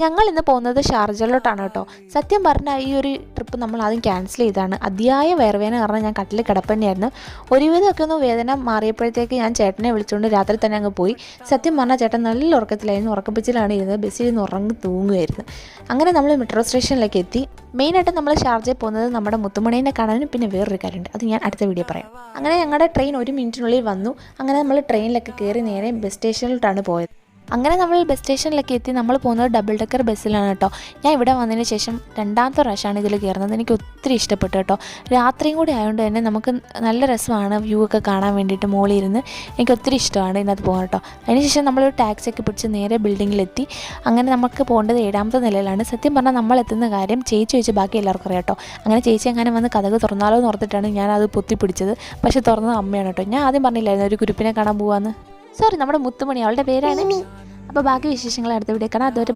ഞങ്ങൾ ഇന്ന് പോകുന്നത് ഷാർജയിലോട്ടാണ് കേട്ടോ. സത്യം പറഞ്ഞാൽ ഈ ഒരു ട്രിപ്പ് നമ്മൾ ആദ്യം ക്യാൻസൽ ചെയ്താണ്. അതിയായ വയറുവേദന കാരണം ഞാൻ കട്ടിൽ കിടപ്പന്നെയായിരുന്നു. ഒരുവിധമൊക്കെ ഒന്ന് വേദന മാറിയപ്പോഴത്തേക്ക് ഞാൻ ചേട്ടനെ വിളിച്ചുകൊണ്ട് രാത്രി തന്നെ അങ്ങ് പോയി. സത്യം പറഞ്ഞാൽ ചേട്ടൻ നല്ല ഉറക്കത്തിലായിരുന്നു. ഉറക്കപ്പിച്ചിലാണ് ഇരുന്നത്. ബസ്സിൽ നിന്ന് ഉറങ്ങി തൂങ്ങുമായിരുന്നു. അങ്ങനെ നമ്മൾ മെട്രോ സ്റ്റേഷനിലേക്ക് എത്തി. മെയിനായിട്ട് നമ്മൾ ഷാർജയിൽ പോകുന്നത് നമ്മുടെ മുത്തുമണീനെ കാണാനും പിന്നെ വേറൊരു കാര്യമുണ്ട്, അത് ഞാൻ അടുത്ത വീഡിയോ പറയാം. അങ്ങനെ ഞങ്ങളുടെ ട്രെയിൻ 1 മിനിറ്റിനുള്ളിൽ വന്നു. അങ്ങനെ നമ്മൾ ട്രെയിനിലൊക്കെ കയറി നേരെ ബസ് സ്റ്റേഷനിലോട്ടാണ് പോയത്. അങ്ങനെ നമ്മൾ ബസ് സ്റ്റേഷനിലൊക്കെ എത്തി. നമ്മൾ പോകുന്നത് ഡബിൾ ഡെക്കർ ബസ്സിലാണ് കേട്ടോ. ഞാൻ ഇവിടെ വന്നതിന് ശേഷം രണ്ടാമത്തെ പ്രാവശ്യമാണ് ഇതിൽ കയറുന്നത്. എനിക്ക് ഒത്തിരി ഇഷ്ടപ്പെട്ടു കേട്ടോ. രാത്രിയും കൂടി ആയതുകൊണ്ട് തന്നെ നമുക്ക് നല്ല രസമാണ് വ്യൂ ഒക്കെ കാണാൻ വേണ്ടിയിട്ട് മുകളിലിരുന്ന്. എനിക്ക് ഒത്തിരി ഇഷ്ടമാണ് ഇതിനകത്ത് പോകാൻ കേട്ടോ. അതിനുശേഷം നമ്മളൊരു ടാക്സിയൊക്കെ പിടിച്ച് നേരെ ബിൽഡിങ്ങിലെത്തി. അങ്ങനെ നമുക്ക് പോകേണ്ടത് 7ാമത്തെ നിലയിലാണ്. സത്യം പറഞ്ഞാൽ നമ്മൾ എത്തുന്ന കാര്യം ചേച്ചി വെച്ച് ബാക്കി എല്ലാവർക്കും അറിയാം കേട്ടോ. അങ്ങനെ ചേച്ചി അങ്ങനെ വന്ന് കഥക് തുറന്നാലോ എന്ന് ഓർത്തിട്ടാണ് ഞാനത് പൊത്തിപ്പിടിച്ചത്. പക്ഷേ തുറന്നത് അമ്മയാണ് കേട്ടോ. ഞാൻ ആദ്യം പറഞ്ഞില്ലായിരുന്നു ഒരു കുരുപ്പിനെ കാണാൻ പോവാന്ന്. സോറി, നമ്മുടെ മുത്തുമണി, അവളുടെ പേരാണ്. അപ്പോൾ ബാക്കി വിശേഷങ്ങൾ അടുത്ത വീഡിയോ കാണാം. അതുവരെ